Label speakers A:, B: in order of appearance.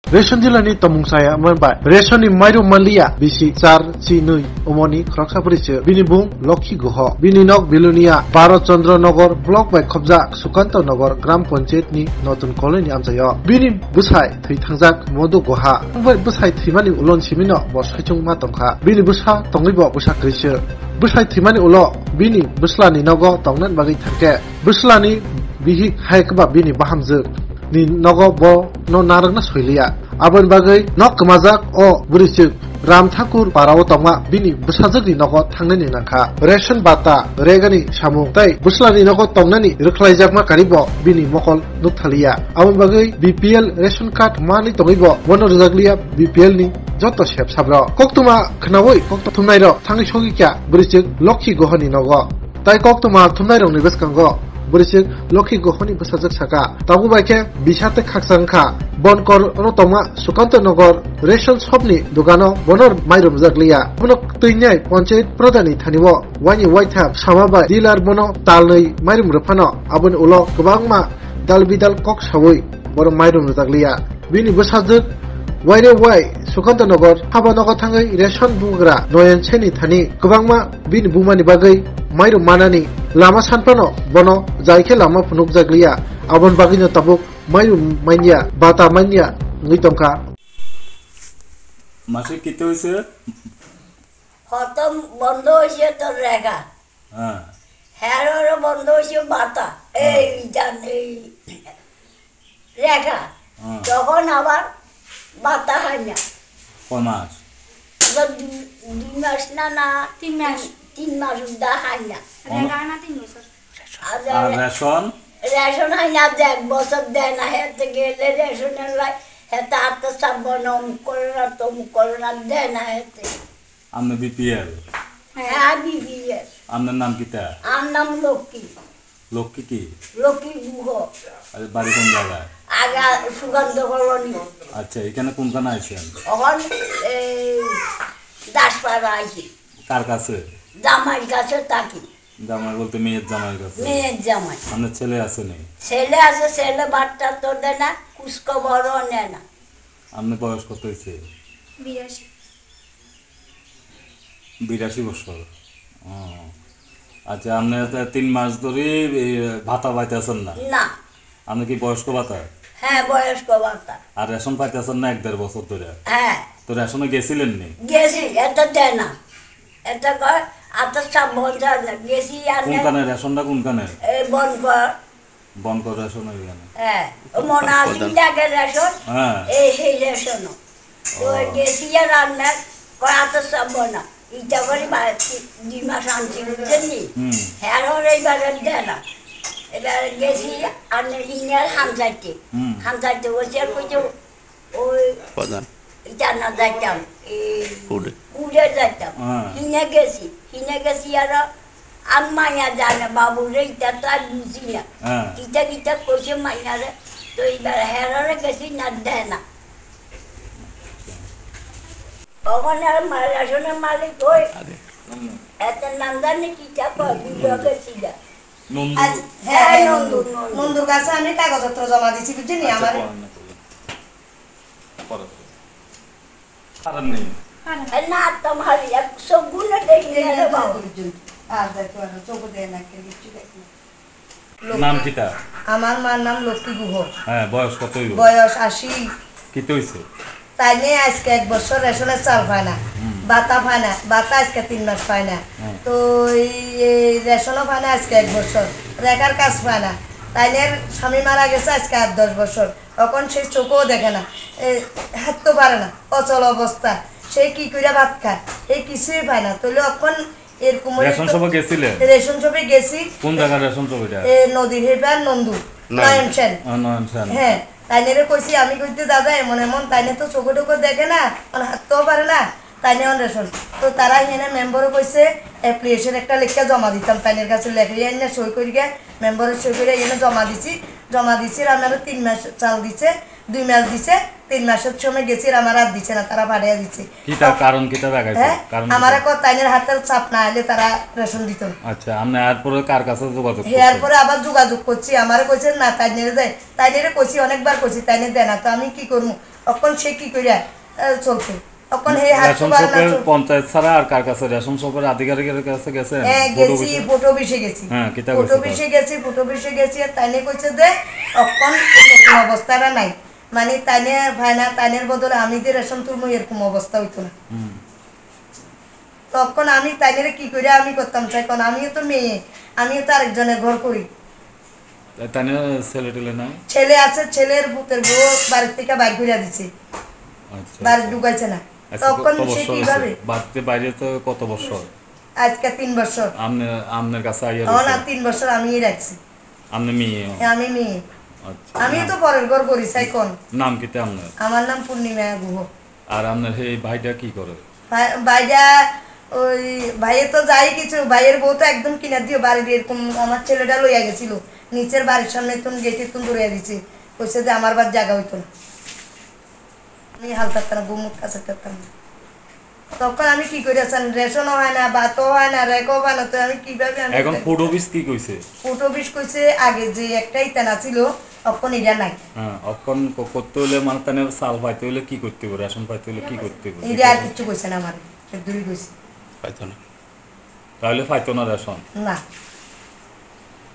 A: Ration jilani tomung saya manbai ration ni mairu malia bisi 4 chi 2 omoni khraksa prise bini bung lokhi goho bini nok bilunia 12 Chandranagar block বাই খবজা Sukanta Nagar gram panchayat ni নতুন colony আমজাyo bini busai thai thangjak modu goha bai busai thimani ulon simino bo saichung ma tongkha bini busa tongi bo busa krise busai thimani ulo bini buslani nogo tongnan bagi thake buslani bihi haikba bini bahamjak ni nogo bo no naragna soiliya abon bagai nok kemajak o burisik Ram Thakur parao tongma bini busajak ni nogo thangnani nakha ration bata regani samung tai buslani nogo tongnani rukhlaijakma karibo bini mokol nukthalia abon bagai BPL ration card mani tongibo bono rjakliya BPL ni joto sep sabro koktuma khnawoi kokto thumnairo thangi sogikya burisik lokhi gohani nogo tai koktuma thumnairo ni beskango burisik lokhi gohoni busajak saka tabu baike bisate khaksangkha bonkor rotoma sukanto nogor ration shopni dogano bonor mairum jakliya bono tuinai panchayat pradhani thanibo wani waitha samabai dealer bono talnei mairum rafano abon ulo gobangma dalbidal kok sawoi bono mairum jakliya bini busajak waire wai sukanto nogor habanogo thangai ration bugra noyan cheni thani gobangma bini bumani bagai mairum manani lama sanpano bono jaike lama phunuk jakliya abon bagino tabuk mairum mania bata mania ngitomka
B: মাসে কিতে হইছে
C: খতম বন্ধ হইছে তোর রেখা
B: হ্যাঁ
C: হ্যারোর বন্ধ হইছে বাতা এই জান এই রেখা তখন আবার বাতা হয় না
B: কয় মাস
C: এবার 2 মাস না 3 মাস উদা হয় না
D: রেখা না 3 বছর
B: আর রেশন
C: রেশন হয় না 1 বছর দেয় না হেতে গেলে রেশনের লাই হেতে আত্ম সাবনম করোনা দেয় না হেতে
B: আমনে বিপিএল
C: হ্যাঁ বিবিএ
B: আমনের নাম কিতা
C: আর নাম লক্ষ্মী
B: লক্ষ্মী কি
C: লক্ষ্মী গুহ
B: আর বাড়ি কোন জায়গায়
C: আগা সুগন্ধ কলোনি
B: আচ্ছা এখানে কোনখানে আছেন
C: এখন এই দাসপাড়া আইছি
B: কার কাছে
C: জামাইর কাছে থাকি
B: জামাই বলতে মেয়ের জামাইয়ের কাছে
C: মেয়ের জামাই
B: আপনার ছেলে আছে নেই
C: ছেলে আছে ছেলে বাচ্চা তো দেয় না কুচকো বড় নেয় না
B: আপনার বয়স কত হয়েছে
D: 82
B: 82 বছর আচ্ছা আপনি 3 মাস ধরে ভাতা পাইতেছেন না
C: না
B: আপনি কি বয়স্ক ভাতা
C: হ্যাঁ বয়স্ক বাচ্চা
B: আর রেশন পাইতেছেন না 1.5 বছর ধরে
C: হ্যাঁ
B: তো রেশনে গেছিলেন নি
C: গেছি এটা দেয় না এটা কয় আত্ম সব বন্ধা না গেছি আর
B: কোনখানে রেশনটা কোনখানে
C: এই বন কর
B: বন্ধ করে রেশন এখানে
C: হ্যাঁ মনাসিন লাগে রেশন
B: হ্যাঁ
C: এই সেই রেশন তো গেছি আর রান্না কয় আত্ম সব বনা ইটা করে 2 মাস আনছি বুঝলি হ্যাঁ এইবারে দেয় না এবার গেছি আর ইনার হামজাইতে বসে আর কইছে ওই জানা যাইতাম উড়ে যাইতাম হিনে গেছি আর মাইয়া জানে বাবু রে ইটা তো আর বুঝি না ইটা কইছে মাইয়া রে তো এইবার হেরারে গেছি না দেয় না ওখানে আর রেশনের মালিক ওই এত নামদানি কিটা কয় গেছি না
E: হ্যাঁ নন্দুর কাছে আমি কাগজপত্র জমা দিছি বুঝলি আমার
C: না তোমার সবগুলো দেখি না বাবু
E: আর দেখো চোখ দেয় না কিছু দেখি
B: নাম কিটা
E: আমার মার নাম লক্ষ্মী গুহ
B: হ্যাঁ বয়স কত হইব
E: বয়স 80
B: কিতে হইছে
E: তাই নিয়ে আজকে 1 বছর রেশনের চাল পায় না বাতা পায় না বাতা আজকে 3 মাস পায় না তো এই রেশনও পায় না আজকে 1 বছর রেখার কাজ পায় না তাই নিয়ে স্বামী মারা গেছে আজকে 8-10 বছর তখন সে চোখও দেখে না হাঁটতে পারে না অচল অবস্থা সে কি করে ভাত খায় এই কিছুই পায় না তাহলে এখন এরকম
B: রেশন শপে গেছিলে
E: রেশন শপে গেছি
B: কোন জায়গা রেশন শপ এটা
E: নদীর হেপার নন্দু নয়ন সেন হ্যাঁ তাইনে কইছি আমি কইতে দাদা এমন এমন তাইনে তো চোখে টোকে দেখে না হাঁটতেও পারে না তাইনে রেশন তো তারা এখানে মেম্বারও কইছে অ্যাপ্লিকেশন একটা লেখা জমা দিতাম তাইনের কাছে লেখে এনে সই করি গে মেম্বারের সই করে এখানে জমা দিছি আর আমার 3 মাস চাল দিছে 2 মাস দিছে 3 মাসের সময় গেছি আমার আর দিছে না, তারা পাঠিয়ে দিচ্ছে।
B: কিটা কারণ কিটা দেখাইছে
E: হ্যাঁ
B: কারণ
E: আমার তাইনের হাতের চাপ না এলে তারা রেশন দিত না।
B: আচ্ছা আপনি এরপরে কার কাছে যোগাযোগ
E: এরপরে আবার যোগাযোগ করছি, আমার কইছে না তাইনের যায়, তাইনের কইছি অনেকবার কইছি তাইনের দেয় না, তো আমি কি করবো? তখন সে কি করিয়া চলছে তখন হে হাত
B: রেশন
E: সুবার না
B: শপের পঞ্চায়েত ছাড়া আর কার কাছে রেশন শপের আধিকারিকের কাছে গেছেন?
E: গেছি ফটো অফিসে গেছি,
B: হ্যাঁ কিটা
E: ফটো অফিসে গেছি, ফটো অফিসে গেছি। আর তাইনে কইছে যে তখন এরকম অবস্থাটা নাই, মানে তাইনে ভাইনা তাইনের বদলে আমি যে রেশন তুলবো এরকম অবস্থা হইতো না। তখন আমি তাইনের কি করে আমি করতাম চাই, কারণ আমিও তো মেয়ে, আমিও তো আরেকজনের ঘর করি।
B: তাইনে ছেলে টেলে নাই?
E: ছেলে আছে, ছেলের ভূতের বউ বাড়ির থেকে বাইর করে দিচ্ছে,
B: আচ্ছা
E: বাড়ি ঢুকাইছে না। তখন সে কিভাবে
B: বাড়িতে বাইরে তো কত বছর?
E: আজকে 3 বছর।
B: আপনার কাছে আইয়া
E: না 3 বছর আমি রাখছি।
B: আপনি মেয়ে?
E: আমি মেয়ে,
B: আচ্ছা
E: আমি তো পরের ঘর করি চাই। কোন
B: নাম কিটা আপনার?
E: আমার নাম পূর্ণিমা গুহ।
B: আর আপনার এই ভাইটা কি করে?
E: ভাইয়া ওই ভাইয়ে তো যাই কিছু, ভাইয়ের বউ তো একদম কিনা দিও বাড়ির এরকম। আমার ছেলেটা লইয়া গেছিল নিচের বাড়ির সামনে, তুমি গেটে তুমি ধরিয়া দিচ্ছে, কইছে যে আমার বার জায়গা হইতো না, আমি হাল থাকতাম না, গুমুট কাছে থাকতাম না। তখন আমি কি করে আছেন, রেশনও হয় না, ভাতও হয় না, রেকও হয় না, তো আমি কিভাবে
B: এখন ফুড অফিস কি কইছে?
E: ফুড অফিস কইছে আগে যে একটা ইতানা ছিল তখন এটা নাই।
B: হ্যাঁ এখন করতে হলে মানে তানে চাল পাইতে হলে কি করতে হবে, রেশন পাইতে হলে কি করতে হবে?
E: এটা আর কিছু কইছে না, আমার দূরে কইছে
B: পাইতো না, তাহলে পাইতো না রেশন
E: না।